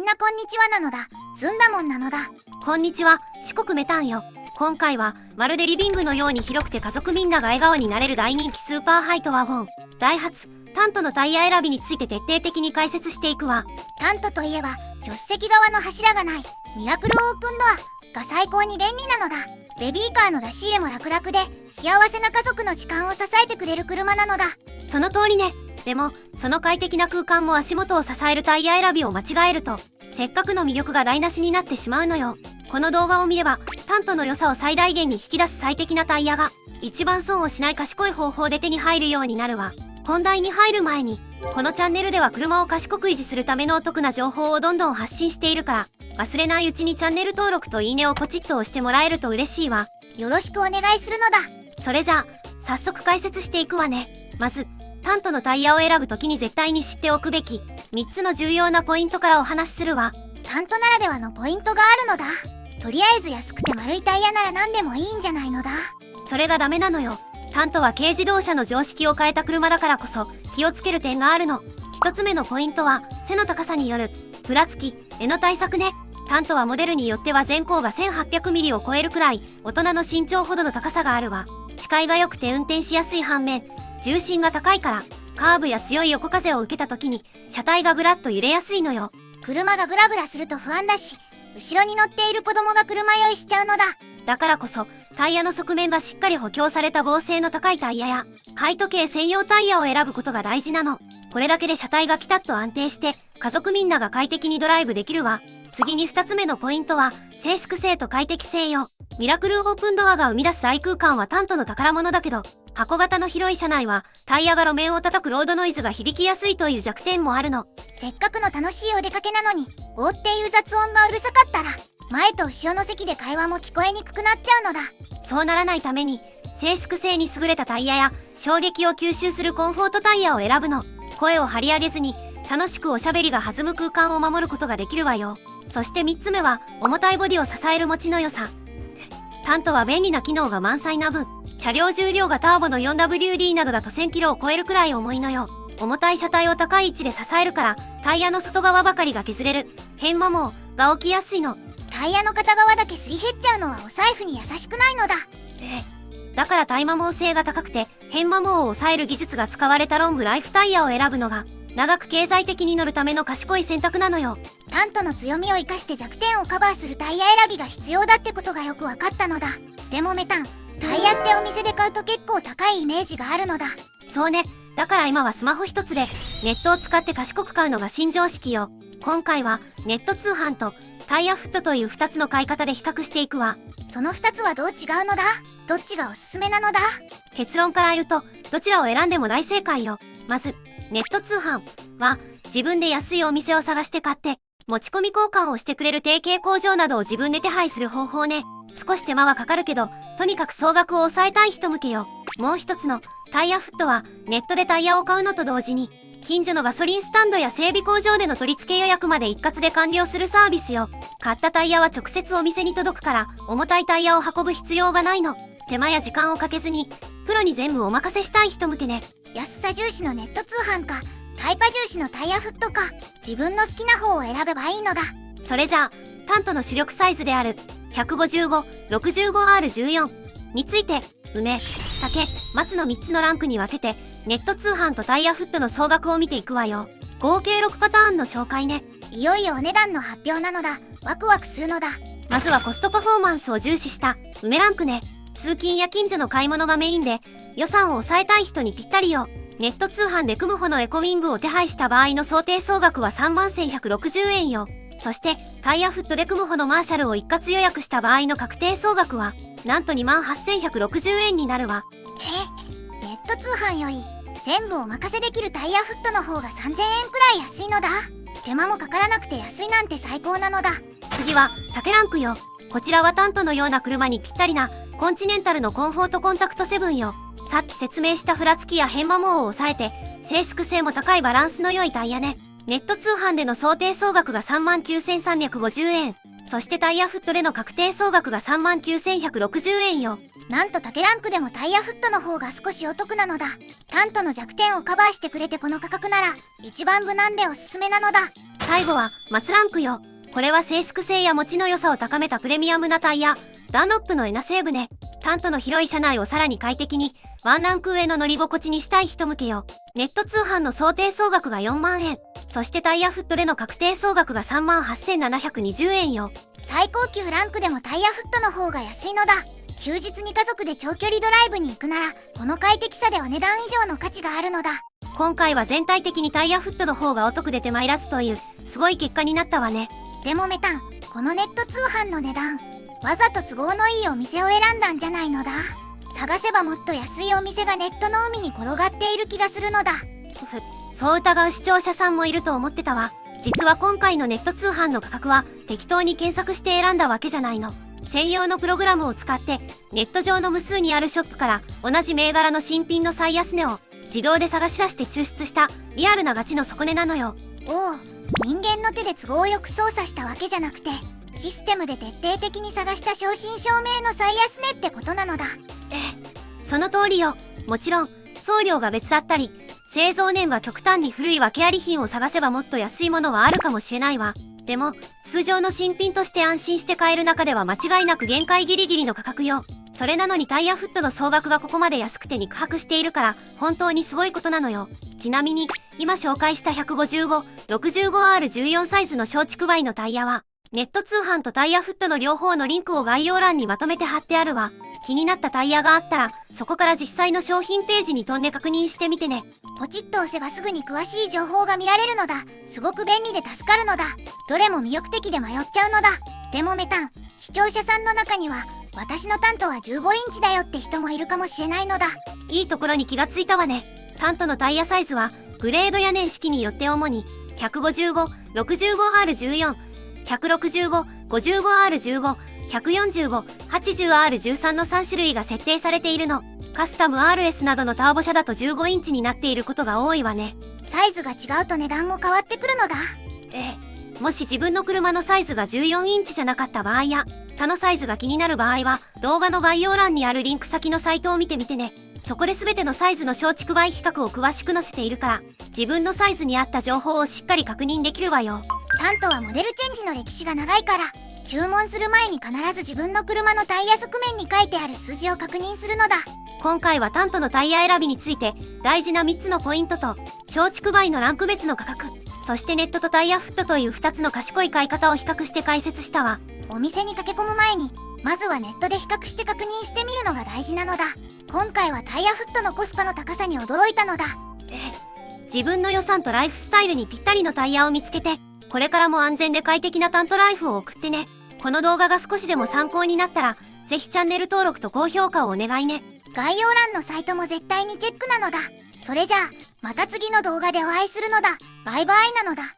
なこんにちはなのだ。ずんだもんなのだ。こんにちは、四国メタンよ。今回は、まるでリビングのように広くて家族みんなが笑顔になれる大人気スーパーハイトワゴン。ダイハツ、タントのタイヤ選びについて徹底的に解説していくわ。タントといえば、助手席側の柱がない、ミラクルオープンドアが最高に便利なのだ。ベビーカーの出し入れも楽々で、幸せな家族の時間を支えてくれる車なのだ。その通りね。でも、その快適な空間も足元を支えるタイヤ選びを間違えると、せっかくの魅力が台無しになってしまうのよ。この動画を見れば、タントの良さを最大限に引き出す最適なタイヤが、一番損をしない賢い方法で手に入るようになるわ。本題に入る前に、このチャンネルでは車を賢く維持するためのお得な情報をどんどん発信しているから、忘れないうちにチャンネル登録といいねをポチッと押してもらえると嬉しいわ。よろしくお願いするのだ。それじゃあ、早速解説していくわね。まず、タントのタイヤを選ぶときに絶対に知っておくべき3つの重要なポイントからお話しするわ。タントならではのポイントがあるのだ。とりあえず安くて丸いタイヤなら何でもいいんじゃないのだ。それがダメなのよ。タントは軽自動車の常識を変えた車だからこそ気をつける点があるの。1つ目のポイントは背の高さによるふらつきへの対策ね。タントはモデルによっては全高が 1800mm を超えるくらい大人の身長ほどの高さがあるわ。視界が良くて運転しやすい反面、重心が高いからカーブや強い横風を受けた時に車体がぐらっと揺れやすいのよ。車がグラグラすると不安だし、後ろに乗っている子供が車酔いしちゃうのだ。だからこそタイヤの側面がしっかり補強された剛性の高いタイヤやハイト系専用タイヤを選ぶことが大事なの。これだけで車体がピタッと安定して家族みんなが快適にドライブできるわ。次に2つ目のポイントは静粛性と快適性よ。ミラクルオープンドアが生み出す大空間はタントの宝物だけど、箱型の広い車内はタイヤが路面を叩くロードノイズが響きやすいという弱点もあるの。せっかくの楽しいお出かけなのに、ゴーっていう雑音がうるさかったら、前と後ろの席で会話も聞こえにくくなっちゃうのだ。そうならないために、静粛性に優れたタイヤや衝撃を吸収するコンフォートタイヤを選ぶの。声を張り上げずに、楽しくおしゃべりが弾む空間を守ることができるわよ。そして3つ目は、重たいボディを支える持ちの良さ。タントは便利な機能が満載な分、車両重量がターボの 4WD などだと 1000kg を超えるくらい重いのよ。重たい車体を高い位置で支えるから、タイヤの外側ばかりが削れる、変摩耗が起きやすいの。タイヤの片側だけすり減っちゃうのはお財布に優しくないのだ。だから耐摩耗性が高くて、変摩耗を抑える技術が使われたロングライフタイヤを選ぶのが、長く経済的に乗るための賢い選択なのよ。タントの強みを生かして弱点をカバーするタイヤ選びが必要だってことがよく分かったのだ。でもメタン、タイヤってお店で買うと結構高いイメージがあるのだ。そうね。だから今はスマホ一つでネットを使って賢く買うのが新常識よ。今回はネット通販とタイヤフットという2つの買い方で比較していくわ。その2つはどう違うのだ？どっちがおすすめなのだ？結論から言うと、どちらを選んでも大正解よ。まず、ネット通販は自分で安いお店を探して買って持ち込み交換をしてくれる提携工場などを自分で手配する方法ね。少し手間はかかるけど、とにかく総額を抑えたい人向けよ。もう一つのタイヤフットはネットでタイヤを買うのと同時に近所のガソリンスタンドや整備工場での取り付け予約まで一括で完了するサービスよ。買ったタイヤは直接お店に届くから重たいタイヤを運ぶ必要がないの。手間や時間をかけずにプロに全部お任せしたい人向けね。安さ重視のネット通販か、タイパ重視のタイヤフットか、自分の好きな方を選べばいいのだ。それじゃあ、タントの主力サイズである155、65R14 について梅、竹、松の3つのランクに分けてネット通販とタイヤフットの総額を見ていくわよ。合計6パターンの紹介ね。いよいよお値段の発表なのだ。ワクワクするのだ。まずはコストパフォーマンスを重視した梅ランクね。通勤や近所の買い物がメインで予算を抑えたい人にぴったりよ。ネット通販でクムホのエコウィングを手配した場合の想定総額は3160円よ。そしてタイヤフットでクムホのマーシャルを一括予約した場合の確定総額はなんと28,160円になるわ。ネット通販より全部お任せできるタイヤフットの方が3000円くらい安いのだ。手間もかからなくて安いなんて最高なのだ。次は竹ランクよ。こちらはタントのような車にぴったりなコンチネンタルのコンフォートコンタクト7よ。さっき説明したふらつきや変摩耗を抑えて静粛性も高いバランスの良いタイヤね。ネット通販での想定総額が39,350円。そしてタイヤフットでの確定総額が39,160円よ。なんと縦ランクでもタイヤフットの方が少しお得なのだ。タントの弱点をカバーしてくれてこの価格なら一番無難でおすすめなのだ。最後は松ランクよ。これは静粛性や持ちの良さを高めたプレミアムなタイヤ。ダンロップのエナセーブね。タントの広い車内をさらに快適にワンランク上の乗り心地にしたい人向けよ。ネット通販の想定総額が4万円。そしてタイヤフットでの確定総額が3万8720円よ。最高級ランクでもタイヤフットの方が安いのだ。休日に家族で長距離ドライブに行くならこの快適さでお値段以上の価値があるのだ。今回は全体的にタイヤフットの方がお得で手間いらずというすごい結果になったわね。でもメタン、このネット通販の値段わざと都合のいいお店を選んだんじゃないのだ。探せばもっと安いお店がネットの海に転がっている気がするのだ。そう疑う視聴者さんもいると思ってたわ。実は今回のネット通販の価格は適当に検索して選んだわけじゃないの。専用のプログラムを使ってネット上の無数にあるショップから同じ銘柄の新品の最安値を自動で探し出して抽出したリアルなガチの底値なのよ。おお、人間の手で都合よく操作したわけじゃなくてシステムで徹底的に探した正真正銘の最安値ってことなのだ。その通りよ。もちろん送料が別だったり製造年が極端に古い訳あり品を探せばもっと安いものはあるかもしれないわ。でも通常の新品として安心して買える中では間違いなく限界ギリギリの価格よ。それなのにタイヤフットの総額がここまで安くて肉薄しているから本当にすごいことなのよ。ちなみに今紹介した155、65R14 サイズの小畜梅のタイヤはネット通販とタイヤフットの両方のリンクを概要欄にまとめて貼ってあるわ。気になったタイヤがあったらそこから実際の商品ページに飛んで確認してみてね。ポチッと押せばすぐに詳しい情報が見られるのだ。すごく便利で助かるのだ。どれも魅力的で迷っちゃうのだ。でもメタン、視聴者さんの中には私のタントは15インチだよって人もいるかもしれないのだ。いいところに気がついたわね。タントのタイヤサイズはグレードや年式によって主に155、65R14、165、55R15、145、80R13 の3種類が設定されているの。カスタム RS などのターボ車だと15インチになっていることが多いわね。サイズが違うと値段も変わってくるのだ。もし自分の車のサイズが14インチじゃなかった場合や他のサイズが気になる場合は動画の概要欄にあるリンク先のサイトを見てみてね。そこで全てのサイズの小畜梅比較を詳しく載せているから自分のサイズに合った情報をしっかり確認できるわよ。タントはモデルチェンジの歴史が長いから注文する前に必ず自分の車のタイヤ側面に書いてある数字を確認するのだ。今回はタントのタイヤ選びについて大事な3つのポイントと小畜梅のランク別の価格、そしてネットとタイヤフットという2つの賢い買い方を比較して解説したわ。お店に駆け込む前にまずはネットで比較して確認してみるのが大事なのだ。今回はタイヤフットのコスパの高さに驚いたのだ。自分の予算とライフスタイルにぴったりのタイヤを見つけてこれからも安全で快適なタントライフを送ってね。この動画が少しでも参考になったらぜひチャンネル登録と高評価をお願いね。概要欄のサイトも絶対にチェックなのだ。それじゃあまた次の動画でお会いするのだ。バイバイなのだ。